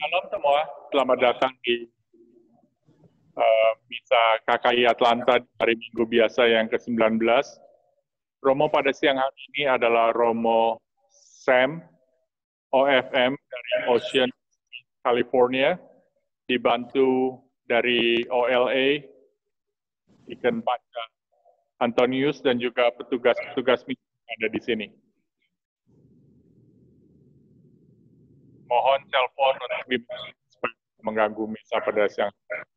Shalom semua, selamat datang di Misa KKI Atlanta hari Minggu biasa yang ke-19. Romo pada siang hari ini adalah Romo Sam, OFM dari Ocean, California, dibantu dari OLA, Ikan Panca Antonius, dan juga petugas-petugas misi yang ada di sini. Mohon telepon untuk mengganggu misa pada siang.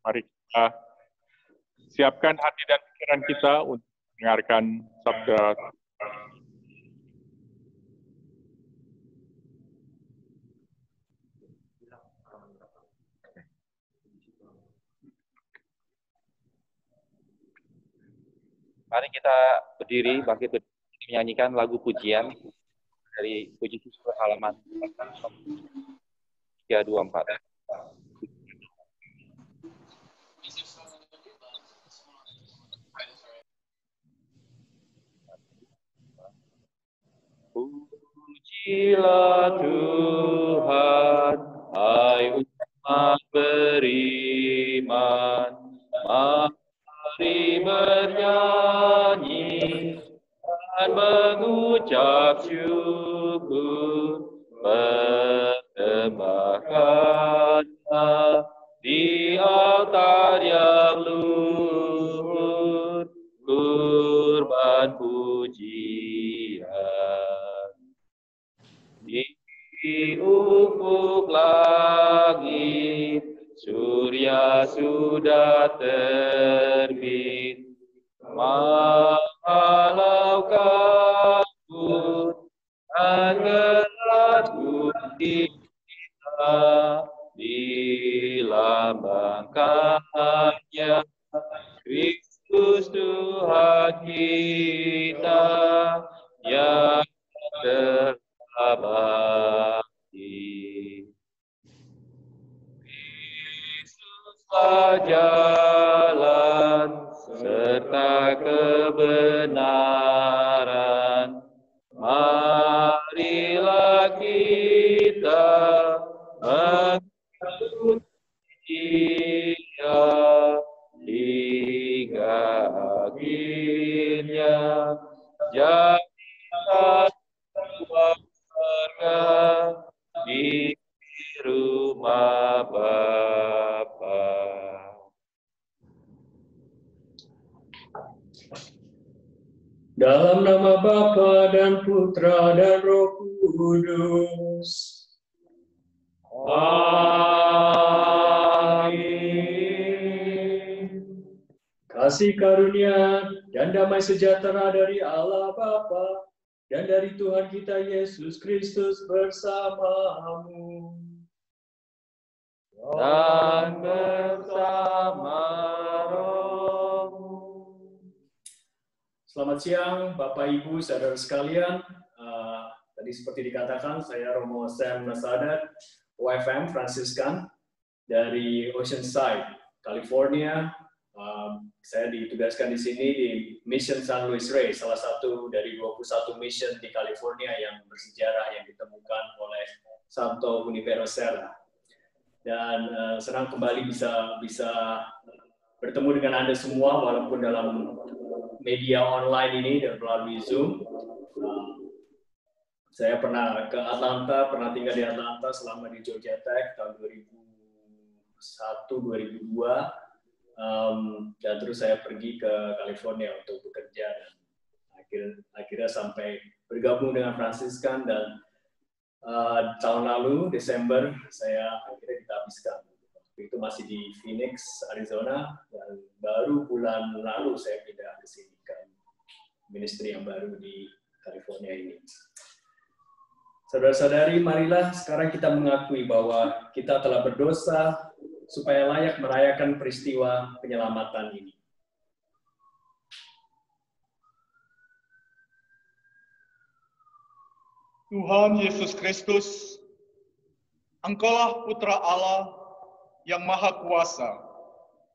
Mari kita siapkan hati dan pikiran kita untuk mendengarkan sabda. Mari kita berdiri, bangkit menyanyikan lagu pujian dari Puji Syukur halaman 324. Pujilah Tuhan, hai umat beriman, mari bernyanyi dan mengucap syukur, persembahkanlah di altar yang luhur, kurban pujian. Di ufuk langit, surya sudah terbit, mahalau kabut dan gelap gulita dilambangkannya Kristus Tuhan kita yang terabadi. Kristuslah jalan serta kebenaran. Marilah kita mengikuti Dia hingga akhirnya jadi keluarga di rumah Bapa. Dalam nama Bapa dan Putra dan Roh Kudus. Amin. Kasih karunia dan damai sejahtera dari Allah Bapa dan dari Tuhan kita Yesus Kristus bersamamu. Dan bersama rohmu. Selamat siang Bapak Ibu saudara sekalian. Tadi seperti dikatakan saya Romo Sam Nasadat, OFM Fransiskan dari Oceanside, California. Saya ditugaskan di sini di Mission San Luis Rey, salah satu dari 21 mission di California yang bersejarah yang ditemukan oleh Santo Junipero Serra. Dan senang kembali bisa bertemu dengan Anda semua walaupun dalam media online ini dan melalui Zoom. Saya pernah ke Atlanta, pernah tinggal di Atlanta selama di Georgia Tech tahun 2001-2002, dan terus saya pergi ke California untuk bekerja dan akhirnya sampai bergabung dengan Fransiskan dan tahun lalu Desember saya akhirnya ditabiskan. Itu masih di Phoenix, Arizona, dan baru bulan lalu saya pindah ke sini ke ministry yang baru di California ini. Saudara-saudari, marilah sekarang kita mengakui bahwa kita telah berdosa supaya layak merayakan peristiwa penyelamatan ini. Tuhan Yesus Kristus, Engkaulah Putra Allah yang Maha Kuasa,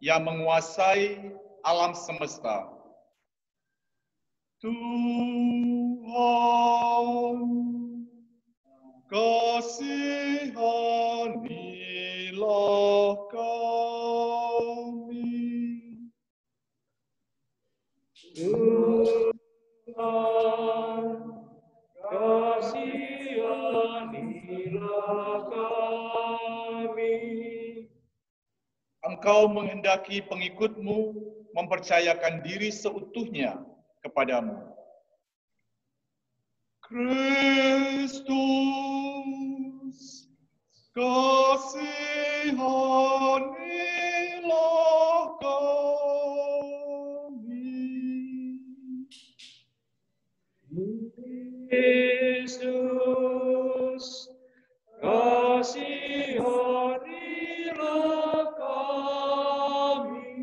yang menguasai alam semesta. Tuhan, kasihanilah kami. Kasihanilah kami. Engkau menghendaki pengikut-Mu mempercayakan diri seutuhnya kepadamu. Kristus, kasihanilah kami. Yesus, kasihanilah kami.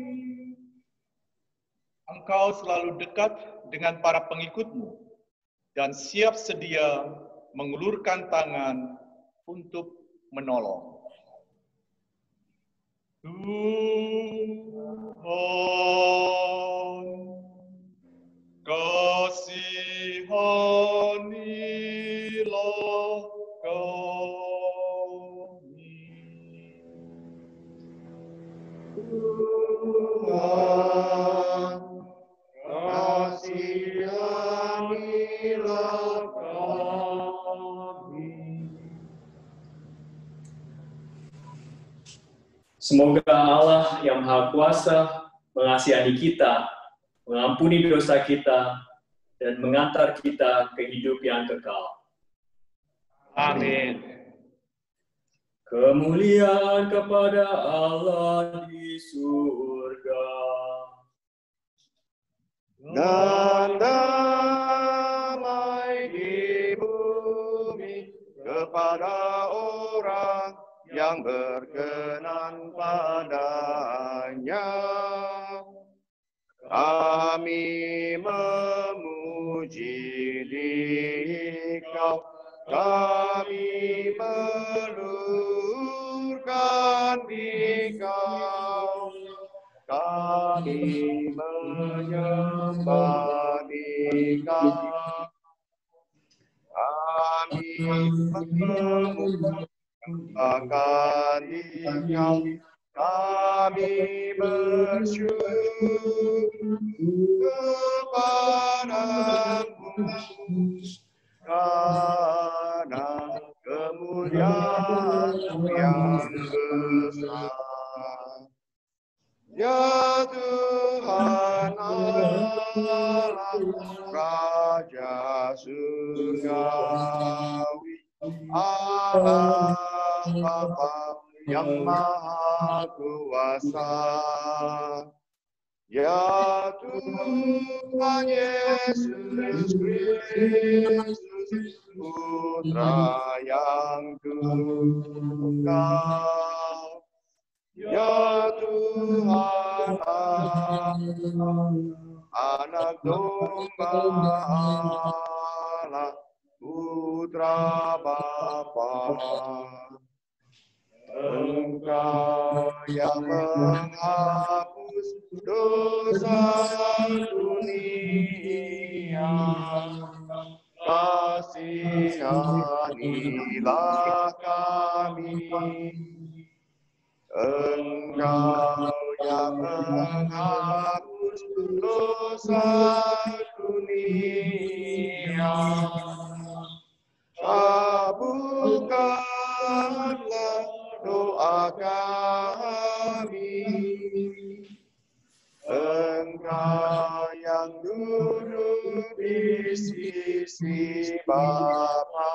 Engkau selalu dekat dengan para pengikut-Mu dan siap sedia mengulurkan tangan untuk menolong. Tuhan, kasihanilah kami. Tuhan, kasihanilah kami. Semoga Allah yang Maha Kuasa mengasihani kita, mengampuni dosa kita, dan mengantar kita ke hidup yang kekal. Amin. Kemuliaan kepada Allah di surga. Dan damai di bumi kepada orang yang berkenan padanya. Kami memuji Dikau, kami meluluhkan Dikau, kami menyembah Dikau, kami memuliakan Dikau, kami bersyukur kepadamu karena kemuliaan yang besar. Ya Tuhan Allah, Raja surgawi, Allah Bapa yang Maha Kuasa. Ya Tuhan Yesus Kristus, Putra yang tunggal. Ya Tuhan Allah, Anak Domba Allah, Putra Bapa. Engkau yang menghapus dosa dunia, kasihanilah kami. Engkau yang menghapus dosa dunia, kabulkanlah doa kami. Engkau yang duduk di sisi Bapa,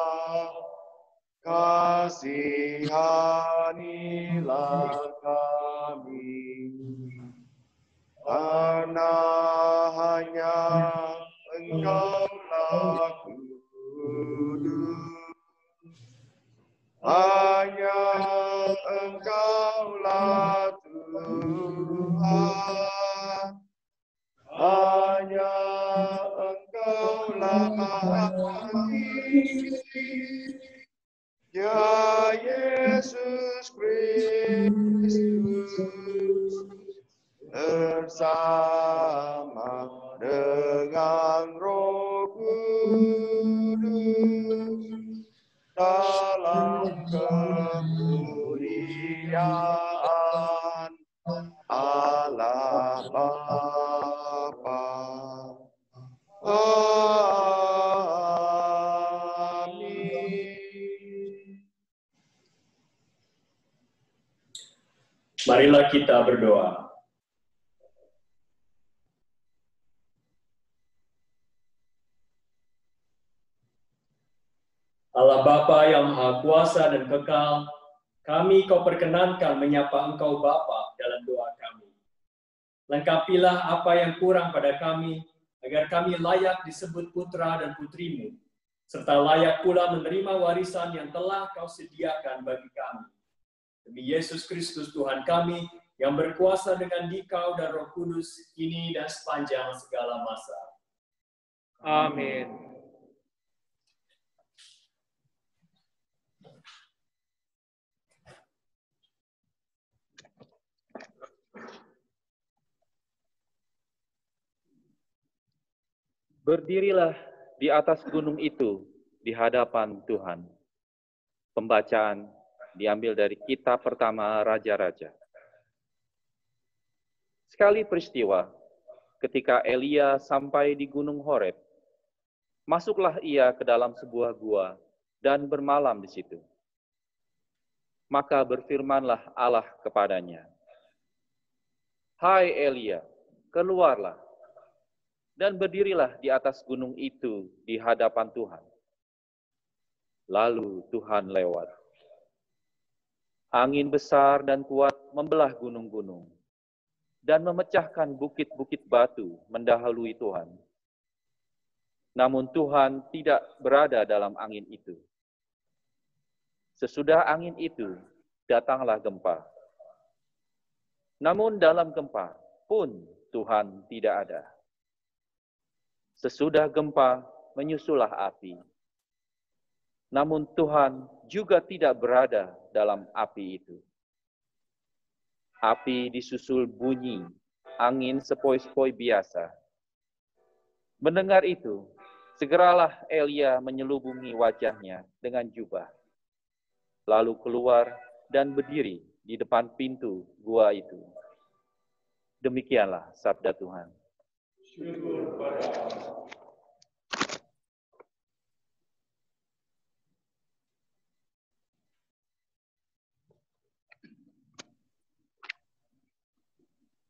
kasihanilah kami. Karena hanya Engkaulah kudus, hanya Engkaulah Tuhan, hanya Engkaulah kami. Ya Yesus Kristus, bersama dengan Roh Kudus, dalam kemuliaan Allah Bapa. Amin. Marilah kita berdoa. Allah Bapa yang Maha Kuasa dan Kekal, kami Kau perkenankan menyapa Engkau Bapa dalam doa kami. Lengkapilah apa yang kurang pada kami, agar kami layak disebut putra dan putrimu, serta layak pula menerima warisan yang telah Kau sediakan bagi kami. Demi Yesus Kristus Tuhan kami, yang berkuasa dengan Dikau dan Roh Kudus, kini dan sepanjang segala masa. Amin. Berdirilah di atas gunung itu di hadapan Tuhan. Pembacaan diambil dari kitab pertama Raja-Raja. Sekali peristiwa, ketika Elia sampai di Gunung Horeb, masuklah ia ke dalam sebuah gua dan bermalam di situ. Maka berfirmanlah Allah kepadanya, "Hai Elia, keluarlah dan berdirilah di atas gunung itu di hadapan Tuhan." Lalu Tuhan lewat. Angin besar dan kuat membelah gunung-gunung dan memecahkan bukit-bukit batu mendahului Tuhan. Namun Tuhan tidak berada dalam angin itu. Sesudah angin itu, datanglah gempa. Namun dalam gempa pun Tuhan tidak ada. Sesudah gempa, menyusullah api. Namun Tuhan juga tidak berada dalam api itu. Api disusul bunyi, angin sepoi-sepoi biasa. Mendengar itu, segeralah Elia menyelubungi wajahnya dengan jubah. Lalu keluar dan berdiri di depan pintu gua itu. Demikianlah sabda Tuhan. Syukur pada Allah.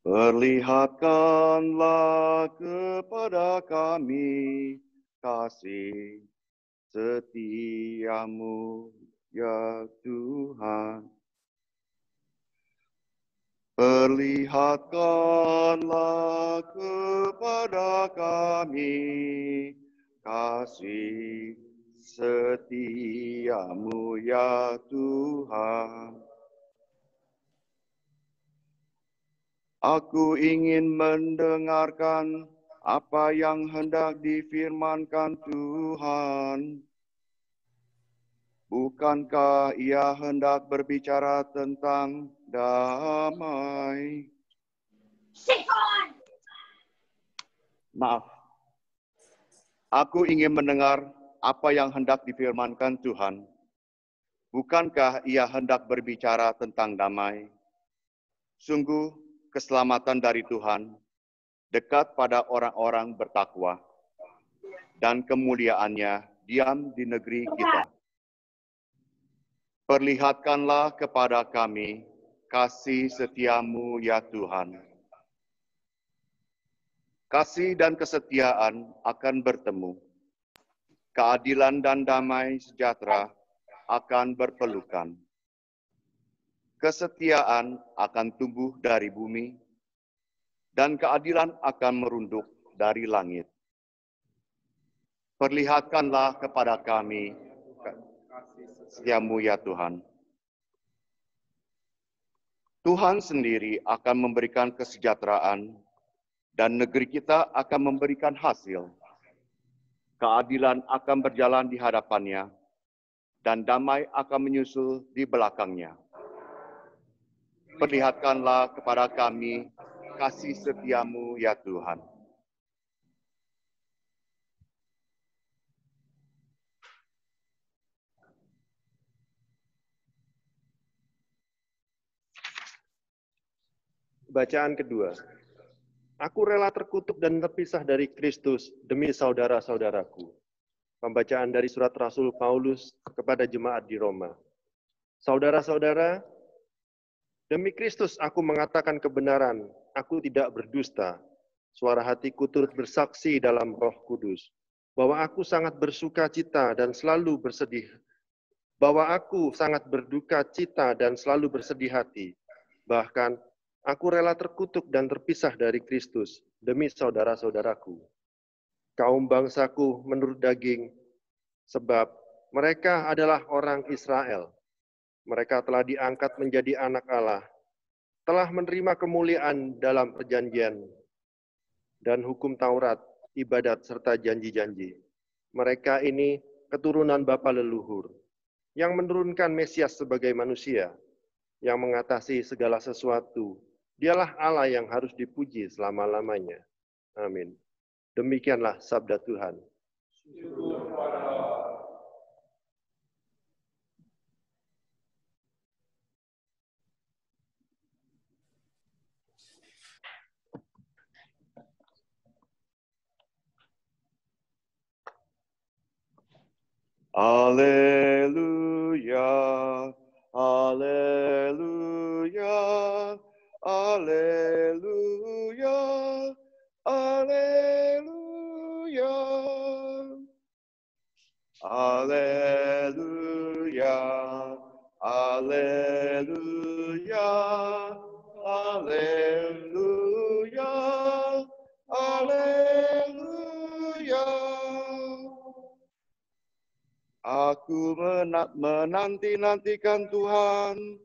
Perlihatkanlah kepada kami kasih setiamu, ya Tuhan. Perlihatkanlah kepada kami kasih setiamu, ya Tuhan. Aku ingin mendengarkan apa yang hendak difirmankan Tuhan. Bukankah Ia hendak berbicara tentang damai? Maaf. Aku ingin mendengar apa yang hendak difirmankan Tuhan. Bukankah Ia hendak berbicara tentang damai? Sungguh, keselamatan dari Tuhan dekat pada orang-orang bertakwa, dan kemuliaannya diam di negeri kita. Perlihatkanlah kepada kami kasih setiamu, ya Tuhan. Kasih dan kesetiaan akan bertemu. Keadilan dan damai sejahtera akan berpelukan. Kesetiaan akan tumbuh dari bumi, dan keadilan akan merunduk dari langit. Perlihatkanlah kepada kami kasih setiamu, ya Tuhan. Tuhan sendiri akan memberikan kesejahteraan, dan negeri kita akan memberikan hasil. Keadilan akan berjalan di hadapannya, dan damai akan menyusul di belakangnya. Perlihatkanlah kepada kami kasih setiamu, ya Tuhan. Bacaan kedua. Aku rela terkutuk dan terpisah dari Kristus demi saudara-saudaraku. Pembacaan dari surat Rasul Paulus kepada jemaat di Roma. Saudara-saudara, demi Kristus aku mengatakan kebenaran, aku tidak berdusta. Suara hatiku turut bersaksi dalam Roh Kudus, bahwa aku sangat bersuka cita dan selalu bersedih. Bahwa aku sangat berduka cita dan selalu bersedih hati. Bahkan, aku rela terkutuk dan terpisah dari Kristus demi saudara-saudaraku. Kaum bangsaku menurut daging, sebab mereka adalah orang Israel. Mereka telah diangkat menjadi anak Allah, telah menerima kemuliaan dalam perjanjian dan hukum Taurat, ibadat, serta janji-janji. Mereka ini keturunan bapa leluhur, yang menurunkan Mesias sebagai manusia, yang mengatasi segala sesuatu. Dialah Allah yang harus dipuji selama-lamanya. Amin. Demikianlah sabda Tuhan. Alleluia, alleluia, alleluia, alleluia. Alleluia, alleluia, alleluia, alleluia. Aku menanti-nantikan Tuhan,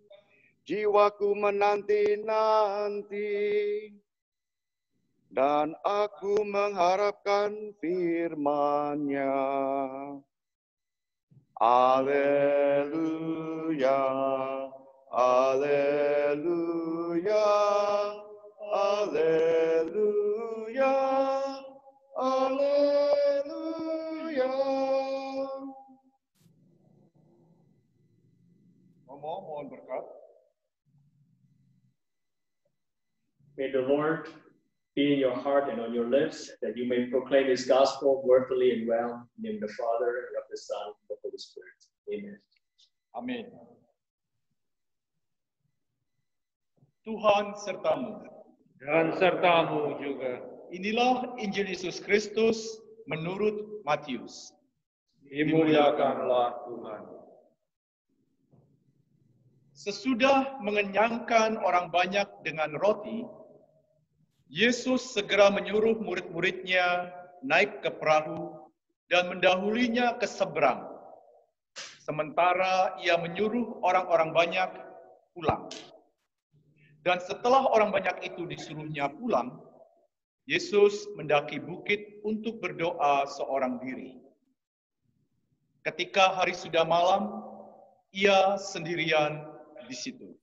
jiwaku menanti-nanti, dan aku mengharapkan firman-Nya. Alleluia, alleluia, alleluia, alleluia. Mohon berkat. May the Lord be in your heart and on your lips, that you may proclaim His gospel worthily and well, in the name of the Father, and of the Son, and of the Holy Spirit. Amen. Amin. Tuhan sertamu. Dan sertamu juga. Inilah Injil Yesus Kristus menurut Matius. Dimuliakanlah Tuhan. Sesudah mengenyangkan orang banyak dengan roti, Yesus segera menyuruh murid-muridnya naik ke perahu dan mendahulinya ke seberang. Sementara ia menyuruh orang-orang banyak pulang. Dan setelah orang banyak itu disuruhnya pulang, Yesus mendaki bukit untuk berdoa seorang diri. Ketika hari sudah malam, ia sendirian di situ.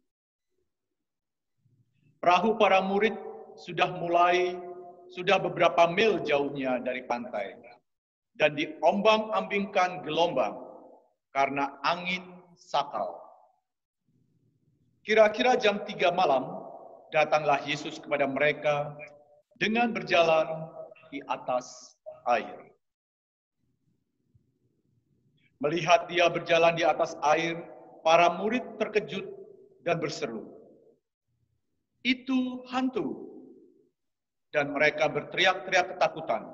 Perahu para murid sudah beberapa mil jauhnya dari pantai dan diombang-ambingkan gelombang karena angin sakal. Kira-kira jam 3 malam, datanglah Yesus kepada mereka dengan berjalan di atas air. Melihat dia berjalan di atas air, para murid terkejut dan berseru, "Itu hantu!" Dan mereka berteriak-teriak ketakutan.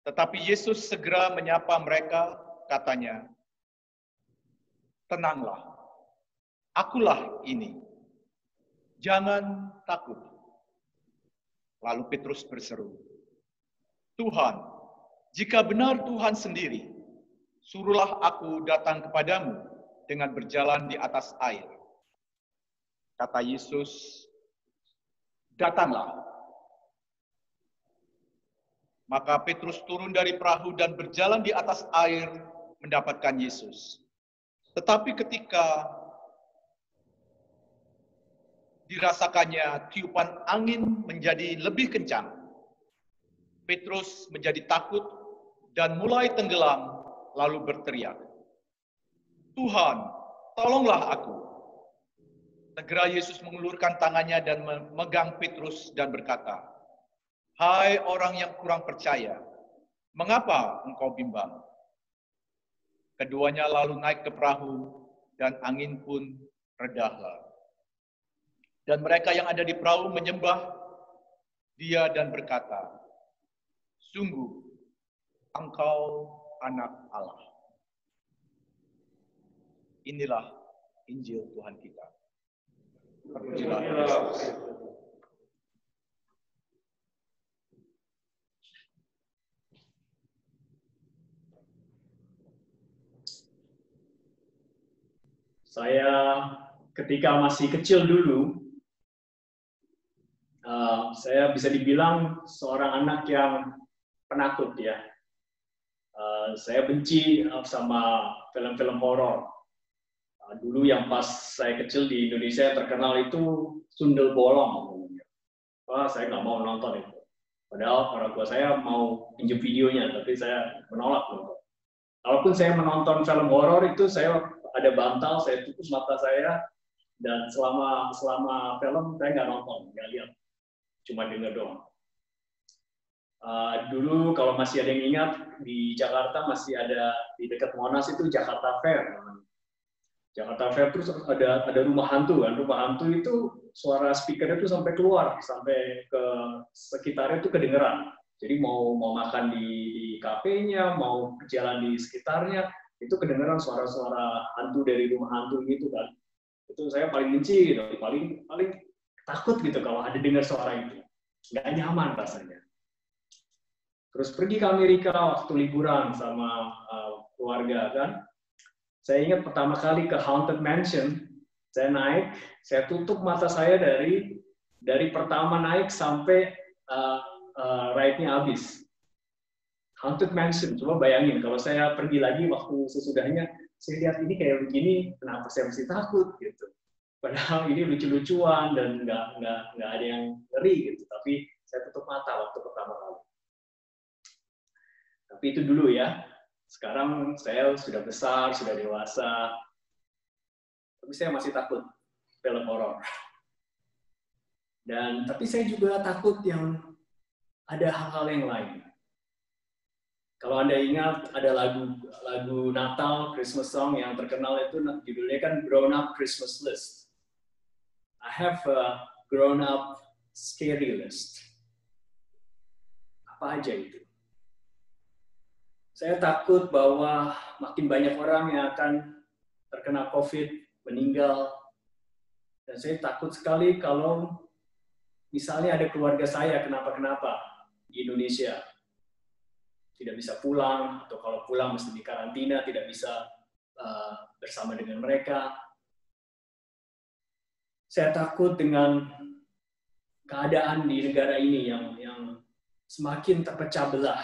Tetapi Yesus segera menyapa mereka, katanya, "Tenanglah, akulah ini. Jangan takut." Lalu Petrus berseru, "Tuhan, jika benar Tuhan sendiri, suruhlah aku datang kepadamu dengan berjalan di atas air." Kata Yesus, "Datanglah." Maka Petrus turun dari perahu dan berjalan di atas air mendapatkan Yesus. Tetapi ketika dirasakannya tiupan angin menjadi lebih kencang, Petrus menjadi takut dan mulai tenggelam lalu berteriak, "Tuhan, tolonglah aku." Segera Yesus mengulurkan tangannya dan memegang Petrus dan berkata, "Hai orang yang kurang percaya, mengapa engkau bimbang?" Keduanya lalu naik ke perahu dan angin pun redahlah. Dan mereka yang ada di perahu menyembah Dia dan berkata, "Sungguh, Engkau Anak Allah." Inilah Injil Tuhan kita. Terpujilah Kristus. Saya ketika masih kecil dulu, saya bisa dibilang seorang anak yang penakut ya. Saya benci sama film-film horor. Dulu yang pas saya kecil di Indonesia terkenal itu Sundel Bolong. Wah, saya nggak mau nonton itu. Padahal orang tua saya mau pinjam videonya, tapi saya menolak nonton. Kalaupun saya menonton film horor itu, saya ada bantal, saya tutup mata saya, dan selama film saya nggak nonton, nggak lihat, cuma dengar doang. Dulu kalau masih ada yang ingat, di Jakarta masih ada di dekat Monas itu Jakarta Fair. Jakarta Fair terus ada rumah hantu kan, rumah hantu itu suara speakernya itu sampai keluar, sampai ke sekitarnya itu kedengeran. Jadi mau makan di kafenya, mau jalan di sekitarnya, itu kedengeran suara-suara hantu dari rumah hantu gitu kan. Itu saya paling benci gitu, paling takut gitu kalau ada dengar suara itu. Nggak nyaman rasanya. Terus pergi ke Amerika waktu liburan sama keluarga kan. Saya ingat pertama kali ke Haunted Mansion, saya naik, saya tutup mata saya dari pertama naik sampai ride-nya habis. Haunted Mansion, coba bayangin kalau saya pergi lagi waktu sesudahnya, saya lihat ini kayak begini, kenapa saya mesti takut gitu. Padahal ini lucu-lucuan dan nggak ada yang ngeri gitu, tapi saya tutup mata waktu pertama kali. Tapi itu dulu ya. Sekarang saya sudah besar, sudah dewasa, tapi saya masih takut film horor. Tapi saya juga takut yang ada hal-hal yang lain. Kalau Anda ingat ada lagu Natal, Christmas song yang terkenal itu judulnya kan Grown Up Christmas List. I have a grown up scary list. Apa aja itu? Saya takut bahwa makin banyak orang yang akan terkena COVID, meninggal. Dan saya takut sekali kalau misalnya ada keluarga saya kenapa-kenapa di Indonesia. Tidak bisa pulang, atau kalau pulang mesti di karantina, tidak bisa bersama dengan mereka. Saya takut dengan keadaan di negara ini yang semakin terpecah belah.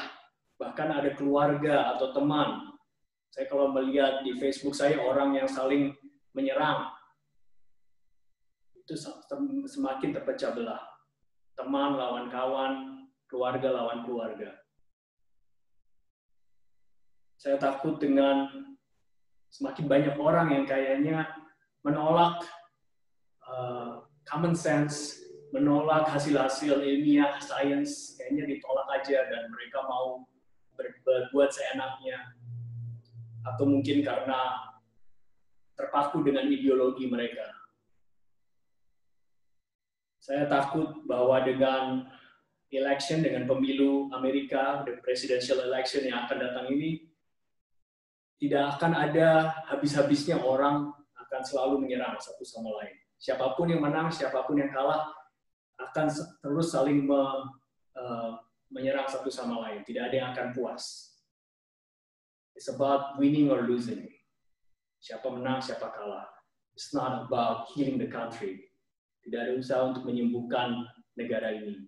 Bahkan ada keluarga atau teman. Saya kalau melihat di Facebook saya orang yang saling menyerang, itu semakin terpecah belah. Teman lawan kawan, keluarga lawan keluarga. Saya takut dengan semakin banyak orang yang kayaknya menolak common sense, menolak hasil-hasil ilmiah, sains, kayaknya ditolak aja dan mereka mau berbuat seenaknya, atau mungkin karena terpaku dengan ideologi mereka. Saya takut bahwa dengan election, dengan pemilu Amerika, the presidential election yang akan datang ini, tidak akan ada habis-habisnya orang akan selalu menyerang satu sama lain. Siapapun yang menang, siapapun yang kalah, akan terus saling menyerang satu sama lain. Tidak ada yang akan puas. It's about winning or losing. Siapa menang, siapa kalah. It's not about healing the country. Tidak ada usaha untuk menyembuhkan negara ini.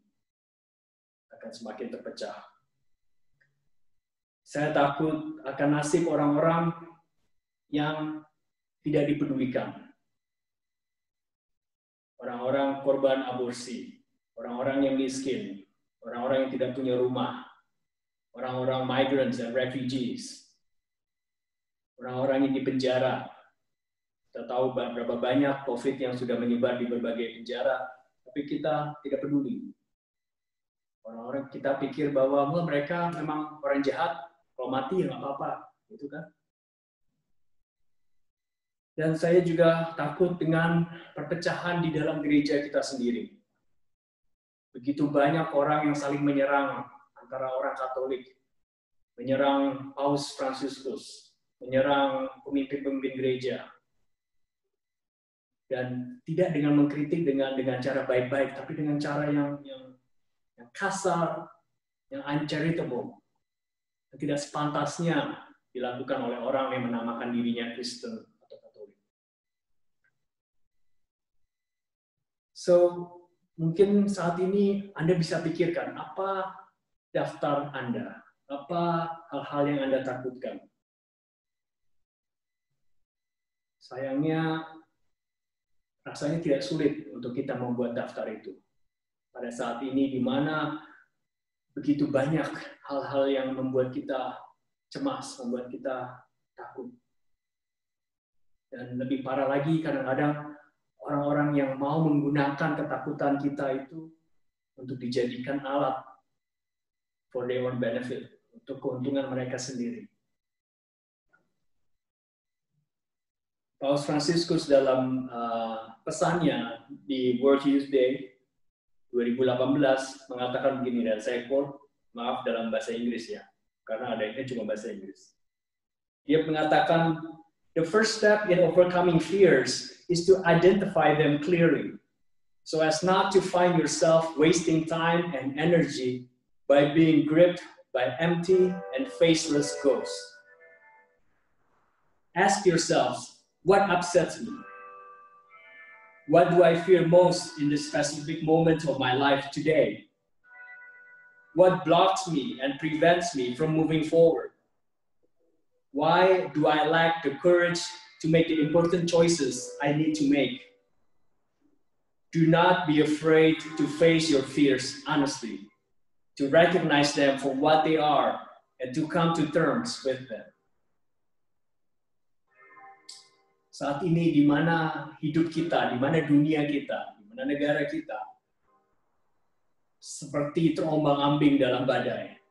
Akan semakin terpecah. Saya takut akan nasib orang-orang yang tidak dipedulikan. Orang-orang korban aborsi, orang-orang yang miskin, orang-orang yang tidak punya rumah, orang-orang migrants and refugees, orang-orang yang dipenjara, Kita tahu berapa banyak COVID yang sudah menyebar di berbagai penjara, tapi kita tidak peduli. Orang-orang kita pikir bahwa mereka memang orang jahat, kalau mati ya nggak apa-apa, gitu kan? Dan saya juga takut dengan perpecahan di dalam gereja kita sendiri. Begitu banyak orang yang saling menyerang antara orang Katolik, menyerang Paus Fransiskus, menyerang pemimpin-pemimpin gereja. Dan tidak dengan mengkritik dengan cara baik-baik, tapi dengan cara yang kasar, yang uncharitable, yang tidak sepantasnya dilakukan oleh orang yang menamakan dirinya Kristen atau Katolik. So, mungkin saat ini Anda bisa pikirkan, apa daftar Anda? Apa hal-hal yang Anda takutkan? Sayangnya, rasanya tidak sulit untuk kita membuat daftar itu. Pada saat ini, di mana begitu banyak hal-hal yang membuat kita cemas, membuat kita takut. Dan lebih parah lagi, kadang-kadang orang-orang yang mau menggunakan ketakutan kita itu untuk dijadikan alat for their own benefit, untuk keuntungan mereka sendiri. Paus Fransiskus dalam pesannya di World Youth Day 2018 mengatakan begini, dan saya quote, maaf dalam bahasa Inggris ya, karena adanya cuma bahasa Inggris. Dia mengatakan, the first step in overcoming fears is to identify them clearly, so as not to find yourself wasting time and energy by being gripped by empty and faceless ghosts. Ask yourselves, what upsets me? What do I fear most in this specific moment of my life today? What blocks me and prevents me from moving forward? Why do I lack the courage to make the important choices I need to make? Do not be afraid to face your fears honestly, to recognize them for what they are, and to come to terms with them. Saat ini di mana hidup kita, di mana dunia kita, di mana negara kita seperti terombang-ambing dalam badai,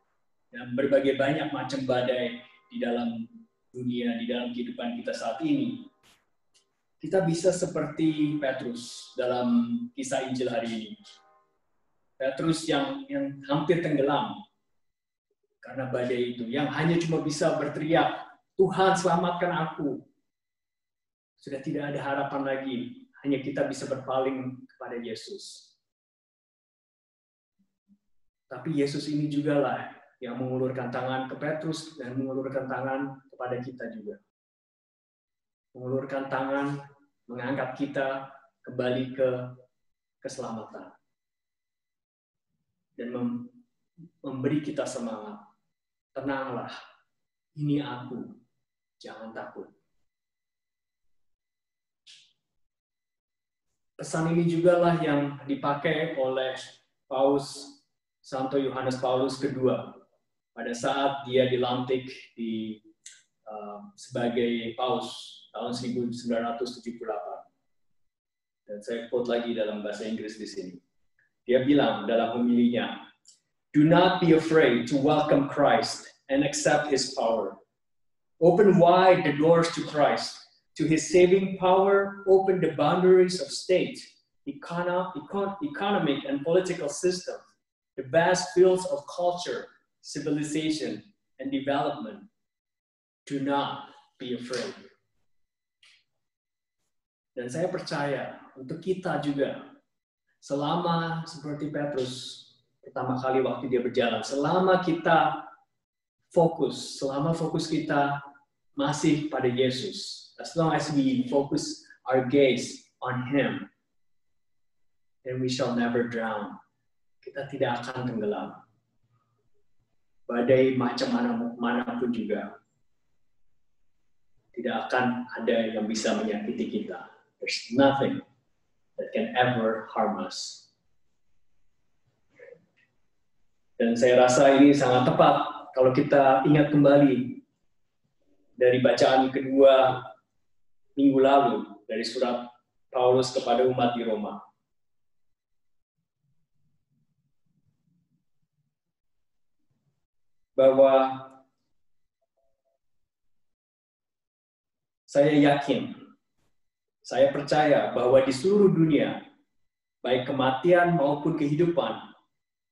dan berbagai banyak macam badai di dalam dunia, di dalam kehidupan kita saat ini. Kita bisa seperti Petrus dalam kisah Injil hari ini. Petrus yang hampir tenggelam karena badai itu, yang hanya cuma bisa berteriak, Tuhan selamatkan aku. Sudah tidak ada harapan lagi, hanya kita bisa berpaling kepada Yesus. Tapi Yesus ini jugalah yang mengulurkan tangan ke Petrus dan mengulurkan tangan kepada kita juga. Mengulurkan tangan, mengangkat kita kembali ke keselamatan. Dan memberi kita semangat. Tenanglah, ini aku, jangan takut. Pesan ini juga lah yang dipakai oleh Paus Santo Yohanes Paulus II pada saat dia dilantik sebagai Paus tahun 1978. Dan saya quote lagi dalam bahasa Inggris di sini. Dia bilang dalam homilinya, "Do not be afraid to welcome Christ and accept His power. Open wide the doors to Christ. To His saving power, open the boundaries of state, economic and political system, the vast fields of culture, civilization, and development. Do not be afraid." Dan saya percaya untuk kita juga, selama seperti Petrus pertama kali waktu dia berjalan, selama kita fokus, selama fokus kita masih pada Yesus, as long as we focus our gaze on Him, then we shall never drown. Kita tidak akan tenggelam. Badai macam manapun juga, tidak akan ada yang bisa menyakiti kita. There's nothing that can ever harm us. Dan saya rasa ini sangat tepat kalau kita ingat kembali dari bacaan kedua minggu lalu, dari surat Paulus kepada umat di Roma. Bahwa saya yakin, saya percaya bahwa di seluruh dunia, baik kematian maupun kehidupan,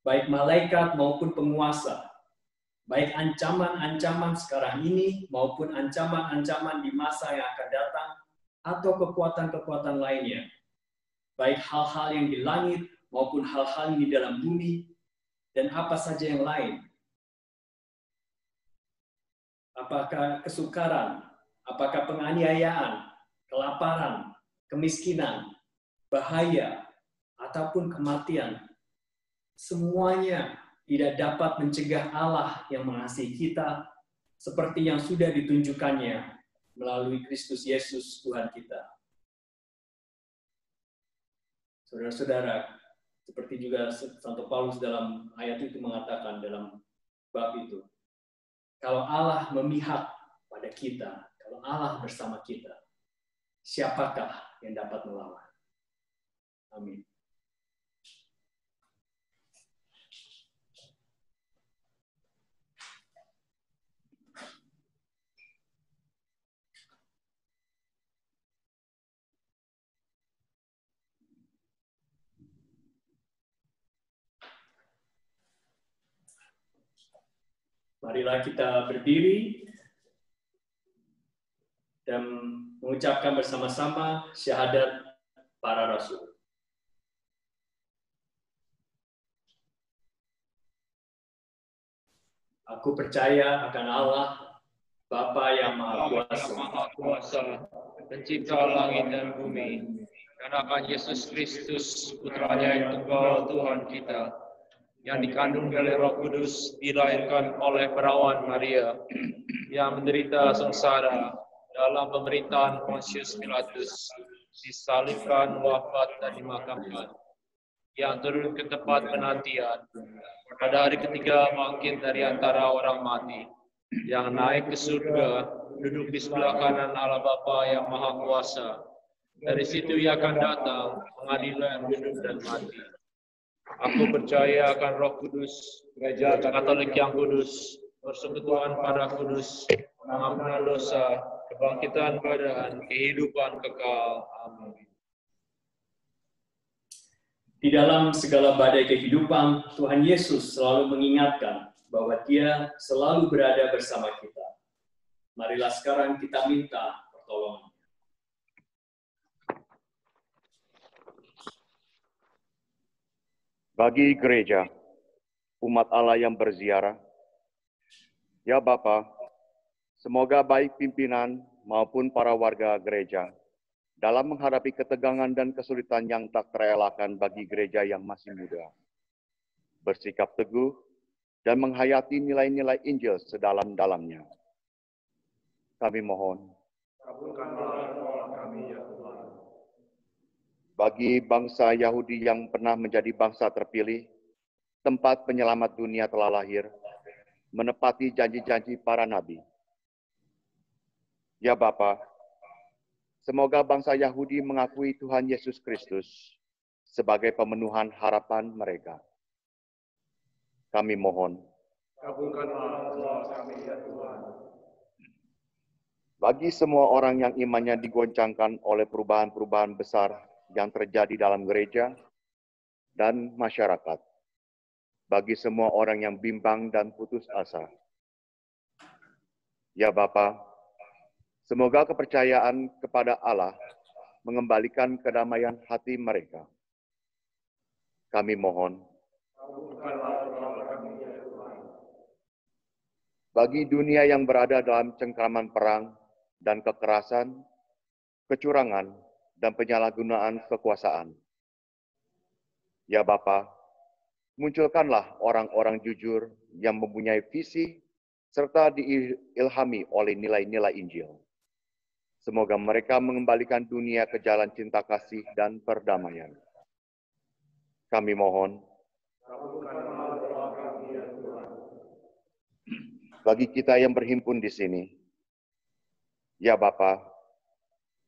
baik malaikat maupun penguasa, baik ancaman-ancaman sekarang ini maupun ancaman-ancaman di masa yang akan datang, atau kekuatan-kekuatan lainnya, baik hal-hal yang di langit maupun hal-hal yang di dalam bumi, dan apa saja yang lain. Apakah kesukaran, apakah penganiayaan, kelaparan, kemiskinan, bahaya, ataupun kematian, semuanya tidak dapat mencegah Allah yang mengasihi kita seperti yang sudah ditunjukkannya melalui Kristus Yesus Tuhan kita. Saudara-saudara, seperti juga Santo Paulus dalam ayat itu mengatakan dalam bab itu, kalau Allah memihak pada kita, kalau Allah bersama kita, siapakah yang dapat melawan? Amin. Marilah kita berdiri dan mengucapkan bersama-sama syahadat para rasul. Aku percaya akan Allah, Bapa yang Maha Kuasa, pencipta langit dan bumi, dan akan Yesus Kristus, putranya yang tunggal Tuhan kita, yang dikandung dari Roh Kudus, dilahirkan oleh perawan Maria, yang menderita sengsara dalam pemerintahan Pontius Pilatus, disalibkan, wafat, dan dimakamkan, yang turun ke tempat penantian, pada hari ketiga bangkit dari antara orang mati, yang naik ke surga, duduk di sebelah kanan Allah Bapa yang Maha Kuasa. Dari situ ia akan datang, mengadili yang hidup dan mati. Aku percaya akan Roh Kudus, Gereja Katolik yang kudus, persekutuan para kudus, pengampunan dosa, kebangkitan badan, kehidupan kekal. Amin. Di dalam segala badai kehidupan, Tuhan Yesus selalu mengingatkan bahwa Dia selalu berada bersama kita. Marilah sekarang kita minta pertolongan. Bagi gereja, umat Allah yang berziarah, ya Bapa, semoga baik pimpinan maupun para warga gereja dalam menghadapi ketegangan dan kesulitan yang tak terelakkan bagi gereja yang masih muda, bersikap teguh dan menghayati nilai-nilai Injil sedalam-dalamnya. Kami mohon, kabulkanlah doa kami ya Tuhan. Bagi bangsa Yahudi yang pernah menjadi bangsa terpilih, tempat penyelamat dunia telah lahir, menepati janji-janji para nabi. Ya Bapa, semoga bangsa Yahudi mengakui Tuhan Yesus Kristus sebagai pemenuhan harapan mereka. Kami mohon, Kabulkanlah doa kami ya Tuhan. bagi semua orang yang imannya digoncangkan oleh perubahan-perubahan besar yang terjadi dalam gereja dan masyarakat, bagi semua orang yang bimbang dan putus asa. Ya Bapa, semoga kepercayaan kepada Allah mengembalikan kedamaian hati mereka. Kami mohon, bagi dunia yang berada dalam cengkraman perang dan kekerasan, kecurangan, dan penyalahgunaan kekuasaan. Ya Bapa, munculkanlah orang-orang jujur yang mempunyai visi serta diilhami oleh nilai-nilai Injil. Semoga mereka mengembalikan dunia ke jalan cinta kasih dan perdamaian. Kami mohon, bagi kita yang berhimpun di sini, ya Bapa,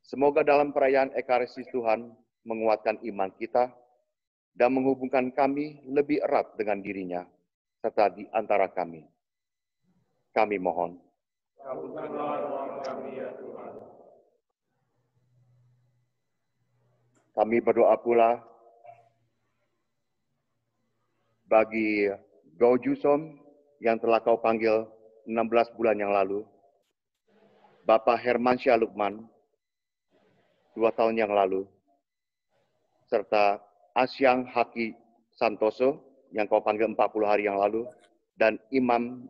Semoga dalam perayaan Ekaristi Tuhan menguatkan iman kita dan menghubungkan kami lebih erat dengan dirinya, serta di antara kami. Kami mohon. Kami berdoa pula bagi Go Jusom yang telah kau panggil 16 bulan yang lalu, Bapak Hermansyah Lukman 2 tahun yang lalu, serta Asyang Haki Santoso yang kau panggil 40 hari yang lalu, dan Iman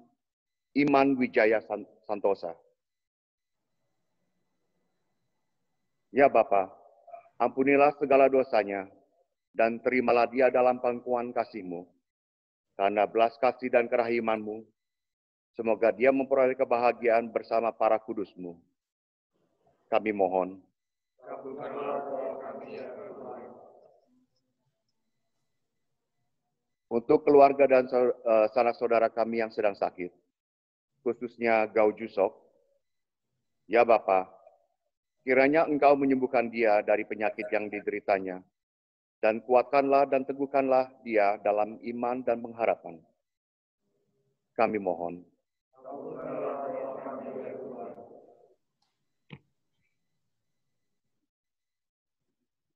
Wijaya Santosa. Ya Bapa, ampunilah segala dosanya, dan terimalah dia dalam pangkuan kasih-Mu. Karena belas kasih dan kerahiman-Mu, semoga dia memperoleh kebahagiaan bersama para kudus-Mu. Kami mohon. Untuk keluarga dan sanak saudara kami yang sedang sakit, khususnya Gau Jusok, ya Bapa, kiranya Engkau menyembuhkan dia dari penyakit yang dideritanya, dan kuatkanlah dan teguhkanlah dia dalam iman dan pengharapan. Kami mohon.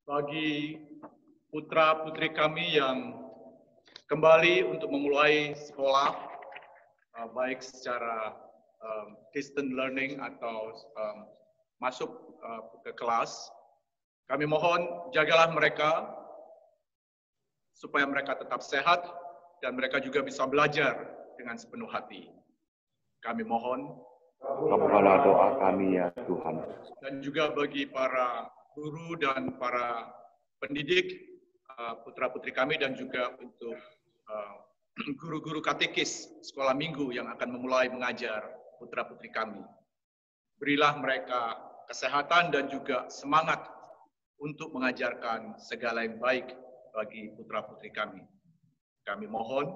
Bagi putra-putri kami yang kembali untuk memulai sekolah, baik secara distant learning atau masuk ke kelas, kami mohon jagalah mereka supaya mereka tetap sehat dan mereka juga bisa belajar dengan sepenuh hati. Kami mohon. Kabulkanlah doa kami ya Tuhan. Dan juga bagi para guru dan para pendidik, putra-putri kami, dan juga untuk guru-guru katekis sekolah minggu yang akan memulai mengajar putra-putri kami. Berilah mereka kesehatan dan juga semangat untuk mengajarkan segala yang baik bagi putra-putri kami. Kami mohon.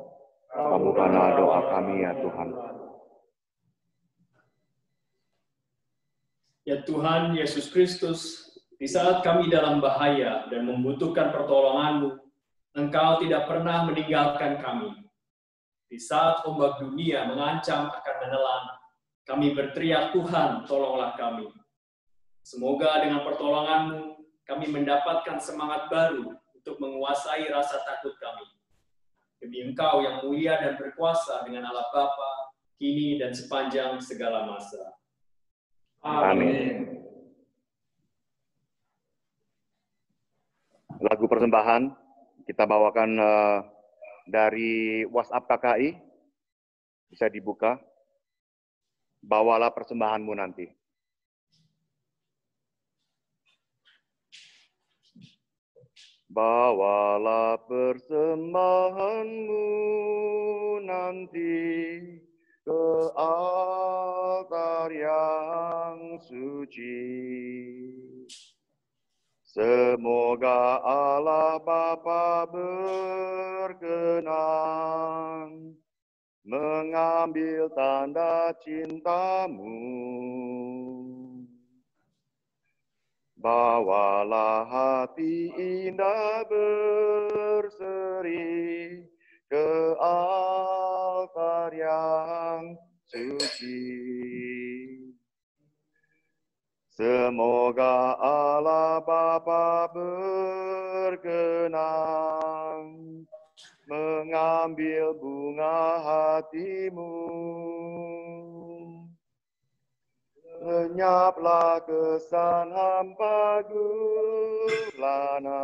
Kabulkanlah doa kami ya Tuhan. Ya Tuhan Yesus Kristus, di saat kami dalam bahaya dan membutuhkan pertolongan-Mu, Engkau tidak pernah meninggalkan kami. Di saat ombak dunia mengancam akan menelan, kami berteriak, Tuhan, tolonglah kami. Semoga dengan pertolongan-Mu, kami mendapatkan semangat baru untuk menguasai rasa takut kami. Demi Engkau yang mulia dan berkuasa dengan Allah Bapa, kini dan sepanjang segala masa. Amin. Lagu persembahan kita bawakan dari WhatsApp KKI, bisa dibuka. Bawalah persembahanmu nanti. Bawalah persembahanmu nanti ke altar yang suci. Semoga Allah Bapa berkenan mengambil tanda cintamu. Bawalah hati indah berseri ke altar yang suci. Semoga Allah Bapa berkenan mengambil bunga hatimu. Lenyaplah kesan hampa gulana,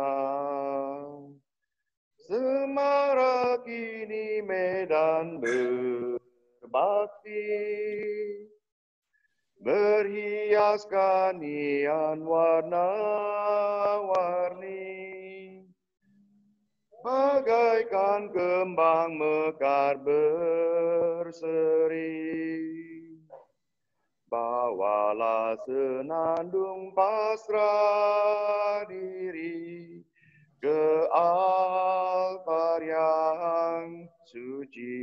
semarak ini medan berbakti, berhiaskan nian warna-warni, bagaikan kembang mekar berseri. Bawalah senandung pasrah diri ke altar yang suci.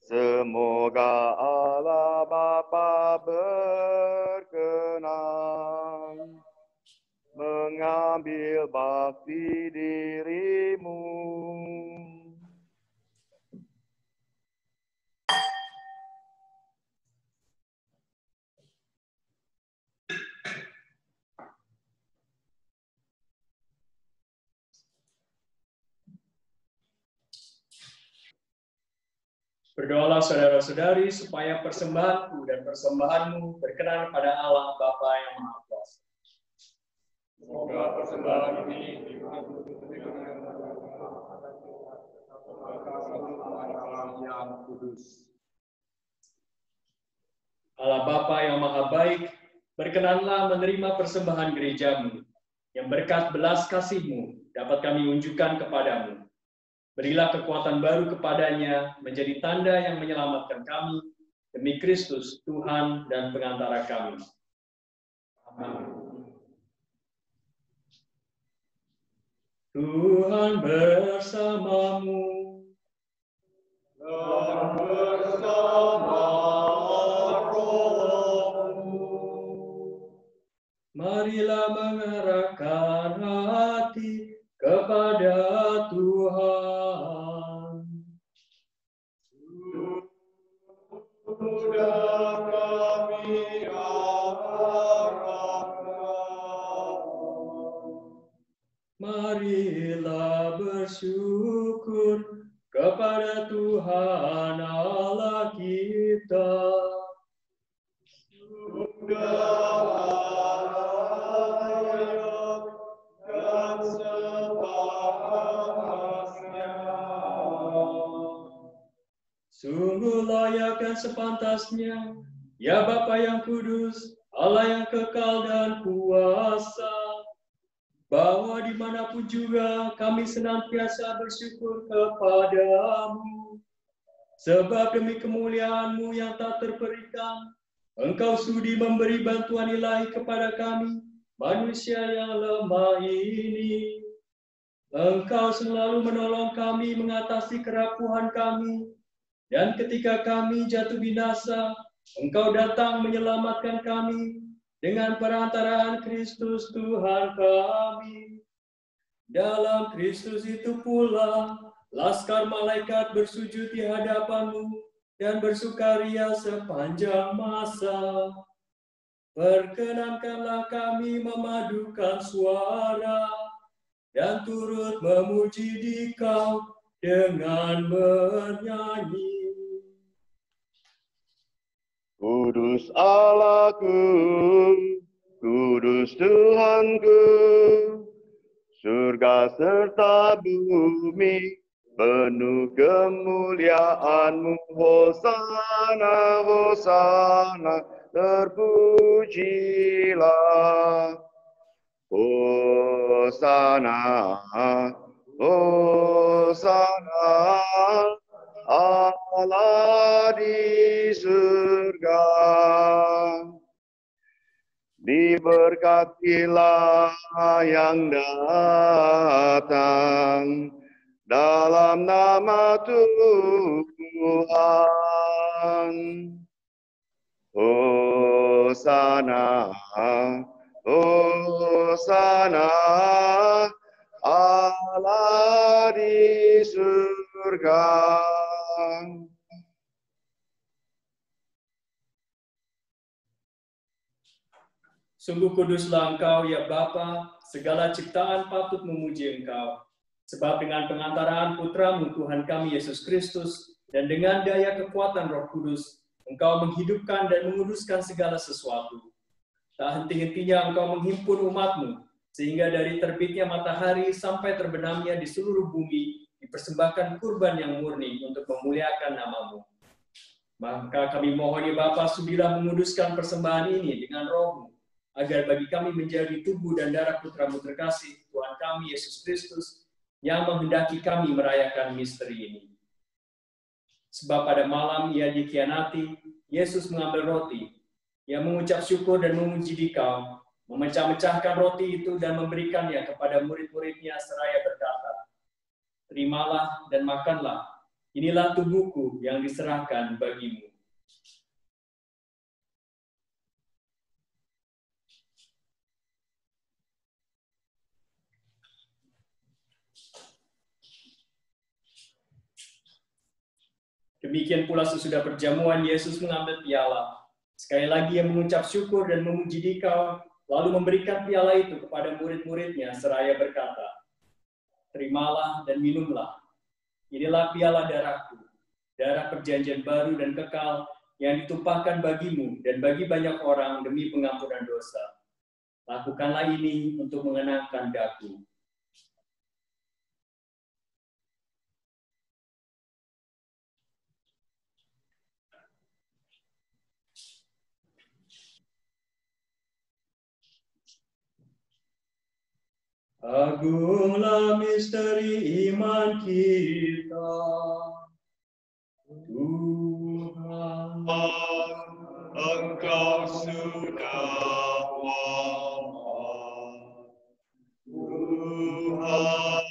Semoga Allah Bapa berkenan senang mengambil bakti dirimu. Berdoalah saudara-saudari supaya persembahanku dan persembahanmu berkenan pada Allah Bapa yang Maha Kuasa. Semoga persembahan ini yang kudus. Allah Bapa yang Maha Baik, berkenanlah menerima persembahan gerejamu, yang berkat belas kasih-Mu dapat kami unjukkan kepadamu. Berilah kekuatan baru kepadanya menjadi tanda yang menyelamatkan kami, demi Kristus, Tuhan dan pengantara kami. Amin. Tuhan bersamamu. Dan bersama rohmu. Marilah mengarahkan hati kepada Tuhan. Sudah kami arahkan. Marilah bersyukur kepada Tuhan Allah kita. Sudah layak dan sepantasnya. Sungguh layak dan sepantasnya, ya Bapa yang kudus, Allah yang kekal dan kuasa, bahwa dimanapun juga kami senantiasa bersyukur kepadamu. Sebab demi kemuliaan-Mu yang tak terperikan, Engkau sudi memberi bantuan ilahi kepada kami, manusia yang lemah ini. Engkau selalu menolong kami mengatasi kerapuhan kami, dan ketika kami jatuh binasa, Engkau datang menyelamatkan kami dengan perantaraan Kristus Tuhan kami. Dalam Kristus itu pula, laskar malaikat bersujud di hadapan-Mu dan bersukaria sepanjang masa. Perkenankanlah kami memadukan suara dan turut memuji Dikau dengan bernyanyi. Kudus Allahku, kudus Tuhanku, surga serta bumi penuh kemuliaan-Mu. Hosana, Hosana, terpujilah. Hosana, Hosana, Allah di surga. Diberkatilah yang datang dalam nama Tuhan. Hosana, Hosana, Allah di surga. Sungguh kuduslah Engkau, ya Bapa, segala ciptaan patut memuji Engkau. Sebab dengan pengantaraan Putra-Mu Tuhan kami Yesus Kristus, dan dengan daya kekuatan Roh Kudus, Engkau menghidupkan dan menguduskan segala sesuatu. Tak henti-hentinya Engkau menghimpun umat-Mu, sehingga dari terbitnya matahari sampai terbenamnya di seluruh bumi, dipersembahkan kurban yang murni untuk memuliakan nama-Mu. Maka kami mohon ya Bapa, sudilah menguduskan persembahan ini dengan Roh-Mu, agar bagi kami menjadi tubuh dan darah Putra-Mu terkasih, Tuhan kami Yesus Kristus, yang menghendaki kami merayakan misteri ini. Sebab pada malam Ia dikhianati, Yesus mengambil roti, Ia mengucap syukur dan memuji Dikau, memecah-mecahkan roti itu dan memberikannya kepada murid-muridnya seraya berkata, "Terimalah dan makanlah, inilah tubuhku yang diserahkan bagimu." Demikian pula sesudah perjamuan, Yesus mengambil piala. Sekali lagi ia mengucap syukur dan memuji Dikau, lalu memberikan piala itu kepada murid-muridnya seraya berkata, "Terimalah dan minumlah. Inilah piala darahku, darah perjanjian baru dan kekal yang ditumpahkan bagimu dan bagi banyak orang demi pengampunan dosa. Lakukanlah ini untuk mengenangkan daku." Agunglah misteri iman kita, Tuhan. Engkau sudah wafat, Tuhan.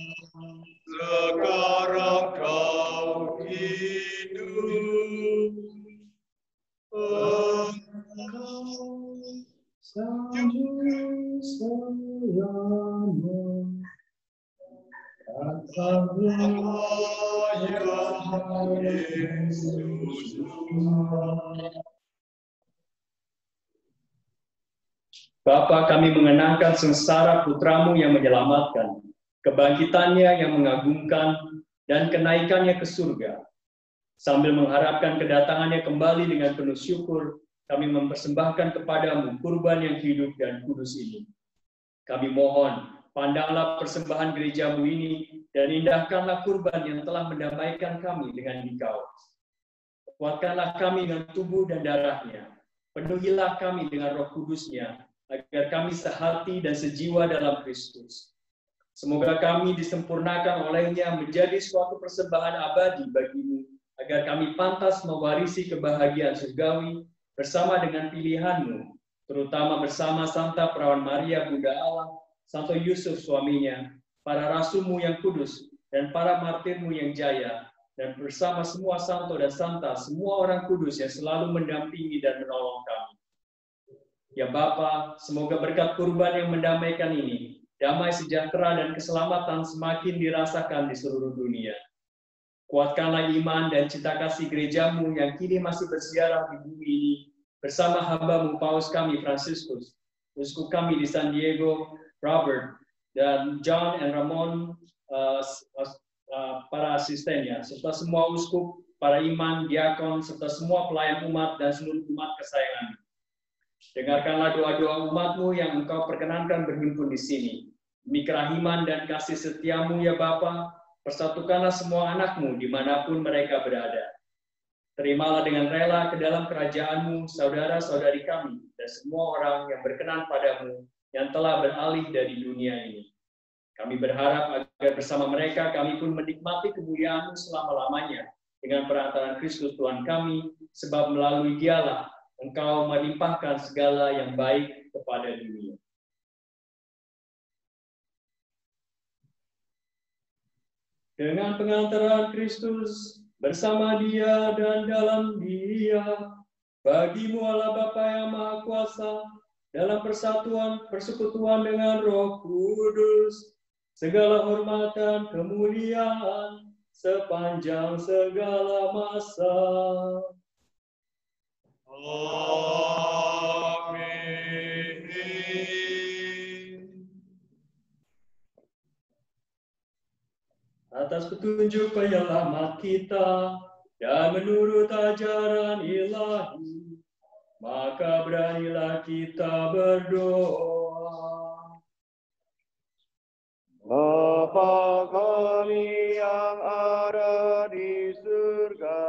Sekarang kau hidup, engkau Sampai selama katakanlah ya Yesus. Bapa, kami mengenangkan sengsara putramu yang menyelamatkan, kebangkitannya yang mengagumkan, dan kenaikannya ke surga. Sambil mengharapkan kedatangannya kembali dengan penuh syukur, kami mempersembahkan kepadamu kurban yang hidup dan kudus ini. Kami mohon, pandanglah persembahan gerejamu ini, dan indahkanlah kurban yang telah mendamaikan kami dengan Dikau. Kuatkanlah kami dengan tubuh dan darahnya. Penuhilah kami dengan Roh Kudusnya, agar kami sehati dan sejiwa dalam Kristus. Semoga kami disempurnakan olehnya menjadi suatu persembahan abadi bagimu, agar kami pantas mewarisi kebahagiaan surgawi bersama dengan pilihanmu, terutama bersama Santa Perawan Maria Bunda Allah, Santo Yusuf suaminya, para rasulmu yang kudus, dan para martirmu yang jaya, dan bersama semua santo dan santa, semua orang kudus yang selalu mendampingi dan menolong kami. Ya Bapa, semoga berkat kurban yang mendamaikan ini, damai sejahtera dan keselamatan semakin dirasakan di seluruh dunia. Kuatkanlah iman dan cinta kasih gerejamu yang kini masih bersiarah di bumi ini, bersama hamba-Mu Paus kami Fransiskus, uskup kami di San Diego, Robert, dan John and Ramon, para asistennya, serta semua uskup, para imam, diakon, serta semua pelayan umat dan seluruh umat kesayangan. Dengarkanlah doa-doa umat-Mu yang Engkau perkenankan berhimpun di sini. Demi kerahiman dan kasih setiamu ya Bapa, persatukanlah semua anak-Mu dimanapun mereka berada. Terimalah dengan rela ke dalam kerajaan-Mu saudara-saudari kami dan semua orang yang berkenan padamu yang telah beralih dari dunia ini. Kami berharap agar bersama mereka kami pun menikmati kemuliaan-Mu selama-lamanya dengan perantaraan Kristus Tuhan kami, sebab melalui Dialah Engkau melimpahkan segala yang baik kepada dunia. Dengan pengantaran Kristus, bersama Dia dan dalam Dia, bagi-Mu Allah Bapa yang Maha Kuasa, dalam persatuan persekutuan dengan Roh Kudus, segala hormat dan kemuliaan sepanjang segala masa. Amin. Atas petunjuk penyelamat kita dan menurut ajaran ilahi, maka beranilah kita berdoa. Bapa kami yang ada di surga,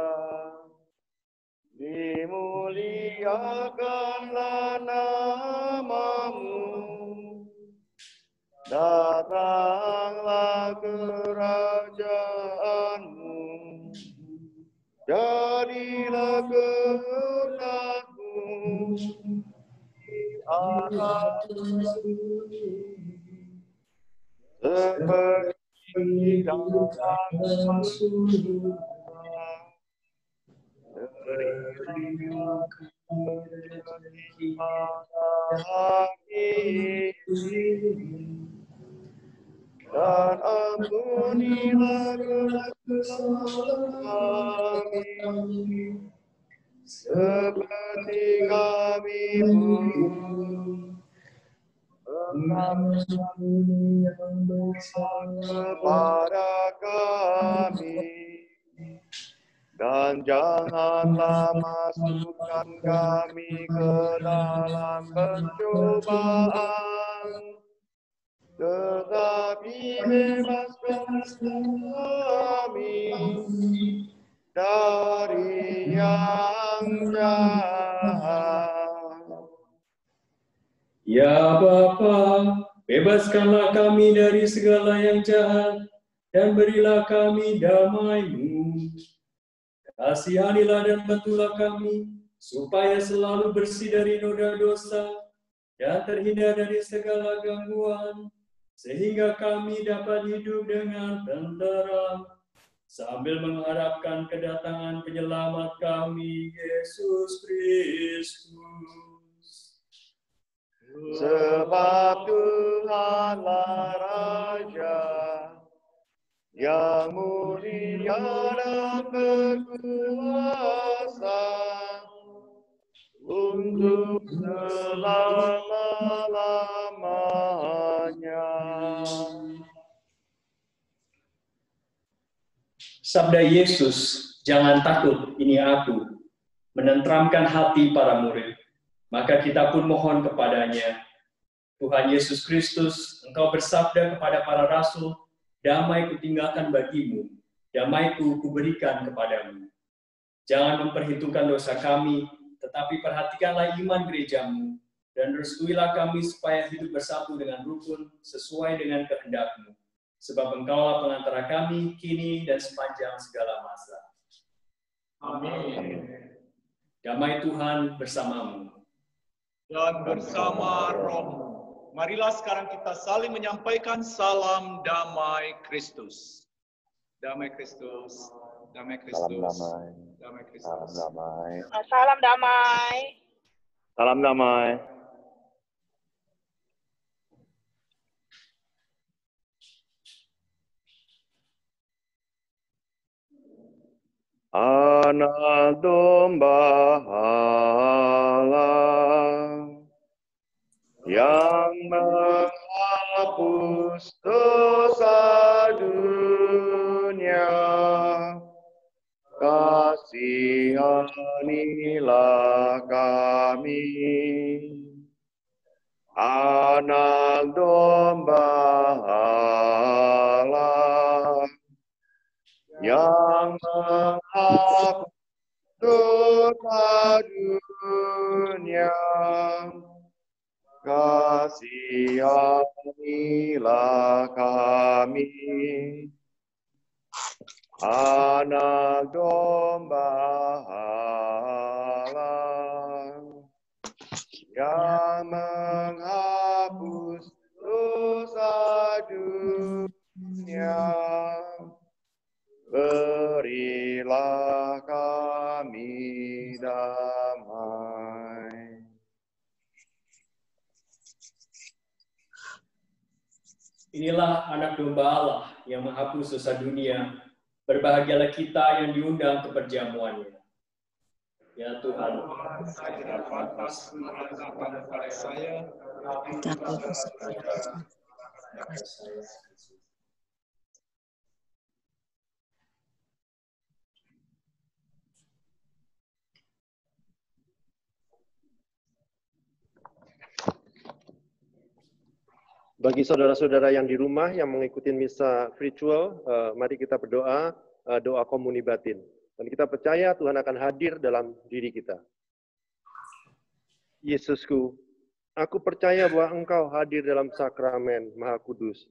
dimuliakanlah nama-Mu, datanglah kerajaan-Mu, jadilah kehendak-Mu di atas seperti di dalam surga. dan ampunilah kesalahan kami, seperti kami pun mengampuni yang bersalah kepada kami. Dan janganlah masukkan kami ke dalam pencobaan, tetapi bebaskan kami dari yang jahat. Ya Bapa, bebaskanlah kami dari segala yang jahat, dan berilah kami damai-Mu. Kasihanilah dan bantulah kami, supaya selalu bersih dari noda dosa, dan terhindar dari segala gangguan, sehingga kami dapat hidup dengan tenteram, sambil mengharapkan kedatangan penyelamat kami, Yesus Kristus. Sebab Tuhanlah Raja, yang mulia dan berkuasa untuk selama-lamanya. Sabda Yesus, "Jangan takut, ini aku," menenteramkan hati para murid. Maka kita pun mohon kepadanya, "Tuhan Yesus Kristus, Engkau bersabda kepada para rasul, 'Damai kutinggalkan bagimu, damaiku kuberikan kepadamu.' Jangan memperhitungkan dosa kami, tetapi perhatikanlah iman gerejamu, dan restuilah kami supaya hidup bersatu dengan rukun sesuai dengan kehendak-Mu. Sebab Engkaulah pengantara kami kini dan sepanjang segala masa." Amin. Damai Tuhan bersamamu. Dan bersama rohmu. Marilah sekarang kita saling menyampaikan salam damai Kristus. Damai Kristus. Damai Kristus. Salam damai. Damai Kristus. Salam damai. Salam damai. Salam damai. Anak domba Allah yang menghapus dosa dunia, kasihanilah kami. Anak domba Allah yang menghapus dosa dunia, kasihanilah kami. Anak domba Allah yang menghapus dosa dunia, berilah kami damai. Inilah anak domba Allah yang menghapus dosa dunia. Berbahagialah kita yang diundang ke perjamuannya. Ya Tuhan, Saya tidak pantas mengatakan kepada saya, Bagi saudara-saudara yang di rumah yang mengikuti misa virtual, mari kita berdoa, doa komuni batin. Dan kita percaya Tuhan akan hadir dalam diri kita. Yesusku, aku percaya bahwa Engkau hadir dalam sakramen Maha Kudus.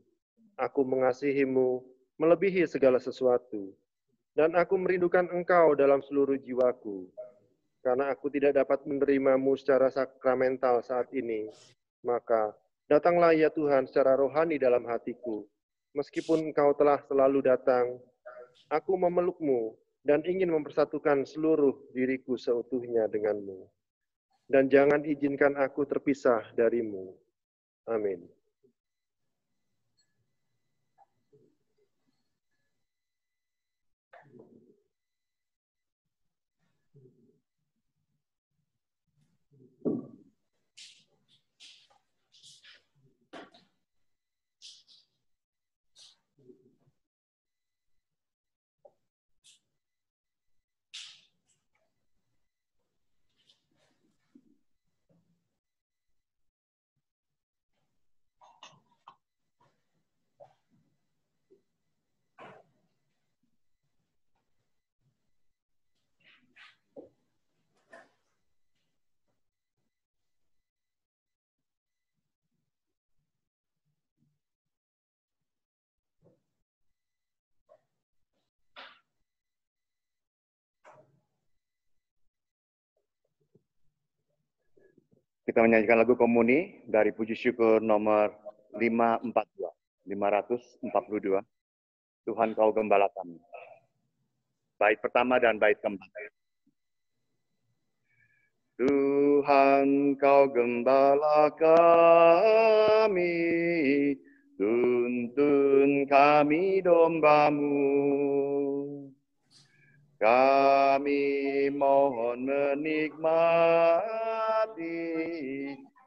Aku mengasihi-Mu melebihi segala sesuatu. Dan aku merindukan Engkau dalam seluruh jiwaku. Karena aku tidak dapat menerima-Mu secara sakramental saat ini, maka datanglah ya Tuhan secara rohani dalam hatiku. Meskipun Engkau telah selalu datang, aku memeluk-Mu dan ingin mempersatukan seluruh diriku seutuhnya dengan-Mu. Dan jangan izinkan aku terpisah dari-Mu. Amin. Kita menyanyikan lagu komuni dari puji syukur nomor 542. Tuhan kau gembala kami. Bait pertama dan bait keempat. Tuhan kau gembala kami, tuntun kami domba-Mu. Kami mohon menikmati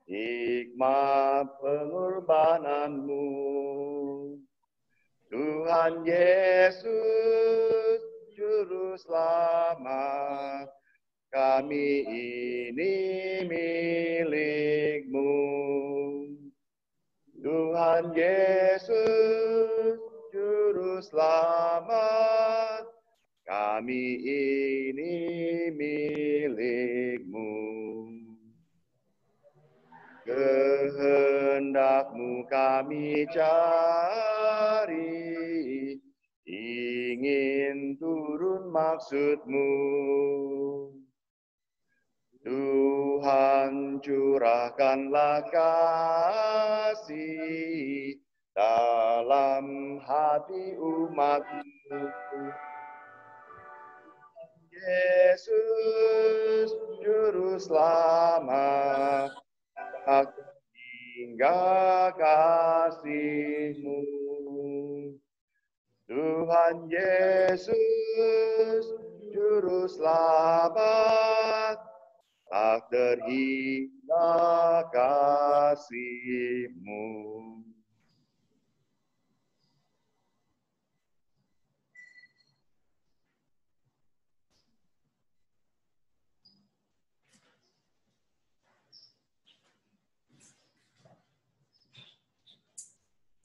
hikmat pengorbanan-Mu. Tuhan Yesus, Juru Selamat, kami ini milik-Mu. Tuhan Yesus, Juru Selamat, kami ini milik-Mu. Kehendak-Mu kami cari, ingin turun maksud-Mu. Tuhan curahkanlah kasih dalam hati umat-Mu. Yesus, Juru Selamat, hingga kasih-Mu. Tuhan Yesus, Juru Selamat, tak terhingga kasih-Mu.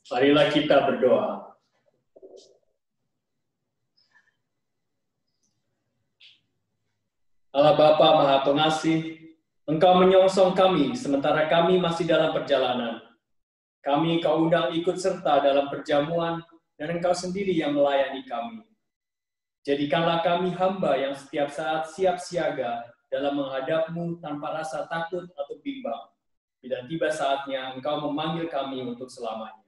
Marilah kita berdoa. Allah Bapa Maha Pengasih, Engkau menyongsong kami sementara kami masih dalam perjalanan. Kami Kau undang ikut serta dalam perjamuan, dan Engkau sendiri yang melayani kami. Jadikanlah kami hamba yang setiap saat siap siaga dalam menghadap-Mu tanpa rasa takut atau bimbang. Bila tiba saatnya Engkau memanggil kami untuk selamanya.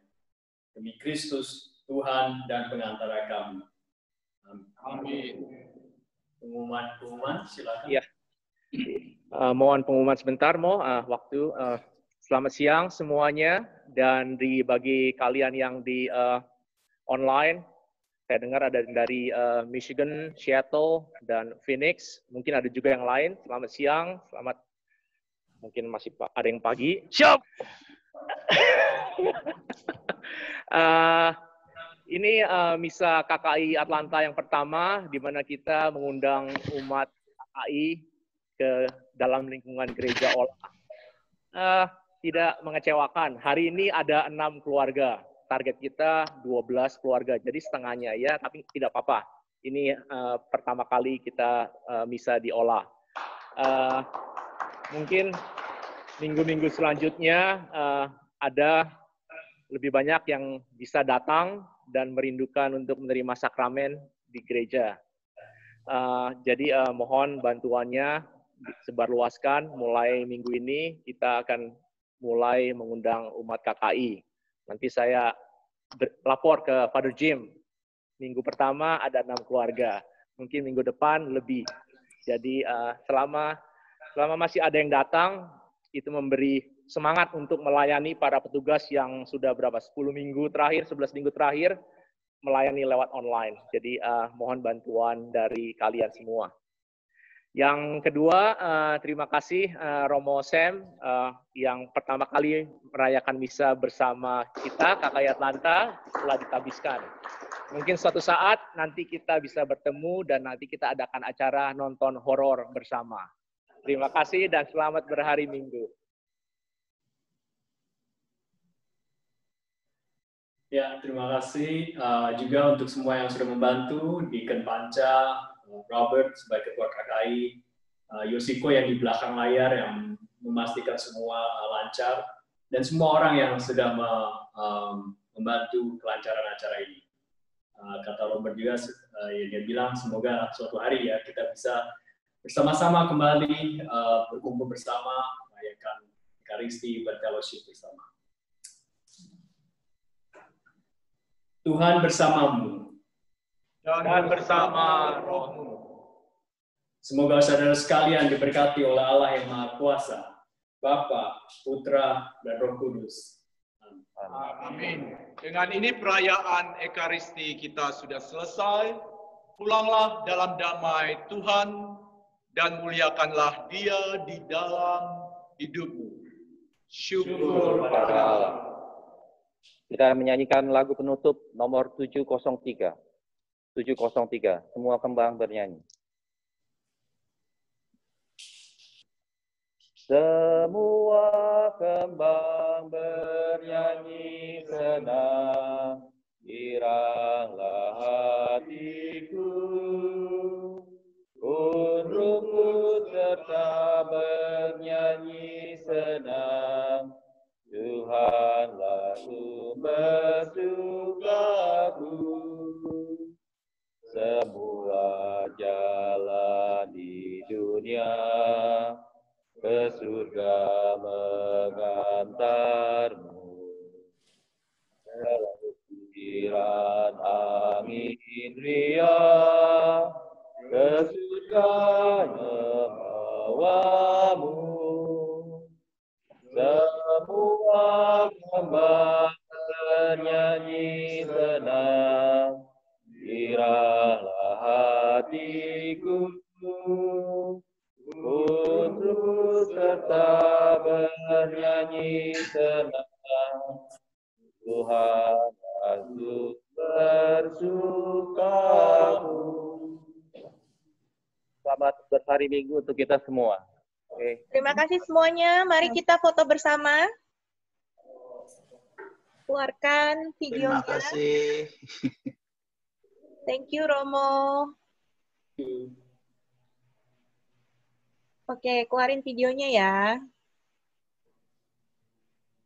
Demi Kristus, Tuhan dan pengantara kami. Amin. Pengumuman, silakan. Ya. Mohon pengumuman sebentar, waktu. Selamat siang semuanya, dan bagi kalian yang di online, saya dengar ada dari Michigan, Seattle, dan Phoenix. Mungkin ada juga yang lain. Selamat siang, selamat. Mungkin masih ada yang pagi. Siap. Ini misa KKI Atlanta yang pertama, di mana kita mengundang umat KKI ke dalam lingkungan gereja Olah. Tidak mengecewakan, hari ini ada 6 keluarga. Target kita 12 keluarga, jadi setengahnya ya, tapi tidak apa-apa. Ini pertama kali kita misa di Olah. Mungkin minggu-minggu selanjutnya ada lebih banyak yang bisa datang dan merindukan untuk menerima sakramen di gereja. Jadi mohon bantuannya disebarluaskan. Mulai minggu ini kita akan mulai mengundang umat KKI. Nanti saya lapor ke Father Jim. Minggu pertama ada 6 keluarga. Mungkin minggu depan lebih. Jadi selama masih ada yang datang, itu memberi semangat untuk melayani para petugas yang sudah 11 minggu terakhir melayani lewat online. Jadi mohon bantuan dari kalian semua. Yang kedua, terima kasih Romo Sam yang pertama kali merayakan misa bersama kita, KKI Atlanta, telah ditabiskan. Mungkin suatu saat nanti kita bisa bertemu dan nanti kita adakan acara nonton horor bersama. Terima kasih dan selamat berhari Minggu. Ya, terima kasih juga untuk semua yang sudah membantu, Deacon Panca, Robert sebagai ketua KKI, Yosiko yang di belakang layar yang memastikan semua lancar, dan semua orang yang sudah membantu kelancaran acara ini. Kata Robert juga, dia bilang semoga suatu hari ya kita bisa bersama-sama kembali berkumpul bersama, merayakan Ekaristi berfellowship bersama. Tuhan bersamamu. Dan bersama rohmu. Semoga saudara sekalian diberkati oleh Allah yang Maha Kuasa, Bapa, Putra, dan Roh Kudus. Amin. Dengan ini perayaan Ekaristi kita sudah selesai. Pulanglah dalam damai Tuhan dan muliakanlah Dia di dalam hidupmu. Syukur pada Allah. Kita menyanyikan lagu penutup nomor 703. 703. Semua kembang bernyanyi. Semua kembang bernyanyi senang, giranglah hatiku. Untukku serta bernyanyi senang, Tuhanlah sumber sukaku. Semua jalan di dunia ke surga mengantarmu. Dalam pikiran angin riang, ke surga membawamu. Semua kembang bernyanyi senang, giranglah hatiku. Untuk serta bernyanyi senang, Tuhan aku bersukaku. Selamat berhari Minggu untuk kita semua. Oke. Terima kasih semuanya. Mari kita foto bersama. Keluarkan videonya. Terima kasih. Thank you, Romo. Oke, keluarin videonya ya.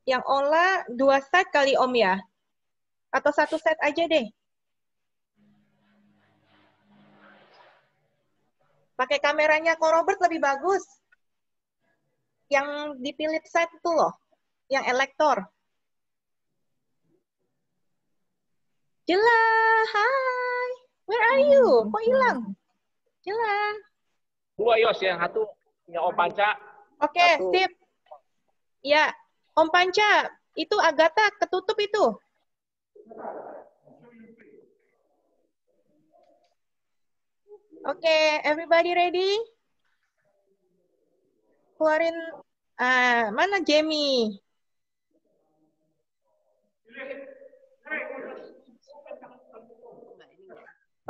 Yang Ola 2 set kali Om ya? Atau 1 set aja deh? Pakai kameranya Ko Robert lebih bagus. Yang di Philips set itu loh. Yang elektor. Jela, hai. Where are you? Kok hilang? Jela. 2 Yos, yang satu punya Om Panca. Oke, sip. Ya, Om Panca, itu Agatha ketutup itu. Oke, everybody ready? Keluarin, mana Jamie?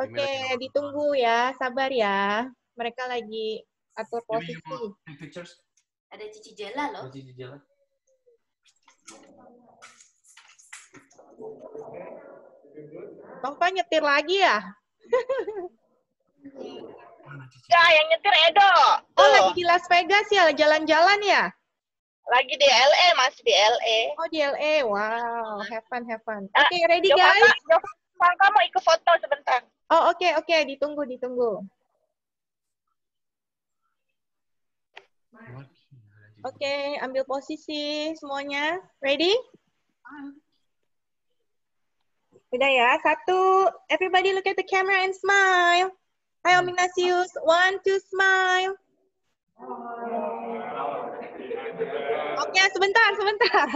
Oke, ditunggu ya, sabar ya. Mereka lagi atur posisi. Ada Cici Jela loh. Cici Jela. Bang Pa nyetir lagi ya? Ya, yang nyetir Edo. Oh, lagi di Las Vegas ya, jalan-jalan ya? Lagi di LA, masih di LA. Oh, di LA. Wow, have fun, have fun. Oke, ready guys? Kamu ikut foto sebentar. Oh, oke, ditunggu, ditunggu. Oke, ambil posisi semuanya. Ready? Udah ya, 1. Everybody look at the camera and smile. Hai Om Ignatius, 1, 2, smile. Oke, sebentar.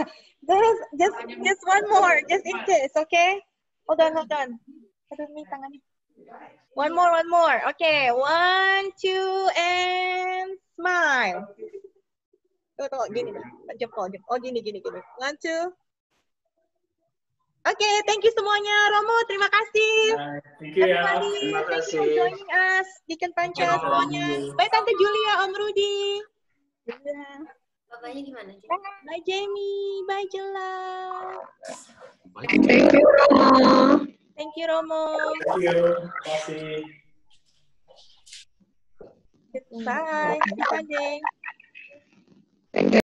Just one more, just in case, okay? Hold on. Aduh, nih tangannya. One more. Okay, 1, 2, and smile. Tuh, gini. Jempol. Oh, gini. 1, 2. Oke, thank you semuanya. Romo, terima kasih. Thank you ya. Terima kasih. Thank you for joining us. Deacon Panca semuanya. Bye Tante Julia, Om Rudy. Bapaknya gimana? Bye Jamie. Bye Jela. Thank you, Romo. Thank you, Romo. Thank you. Terima kasih. Bye. Happy Sunday. Thank you.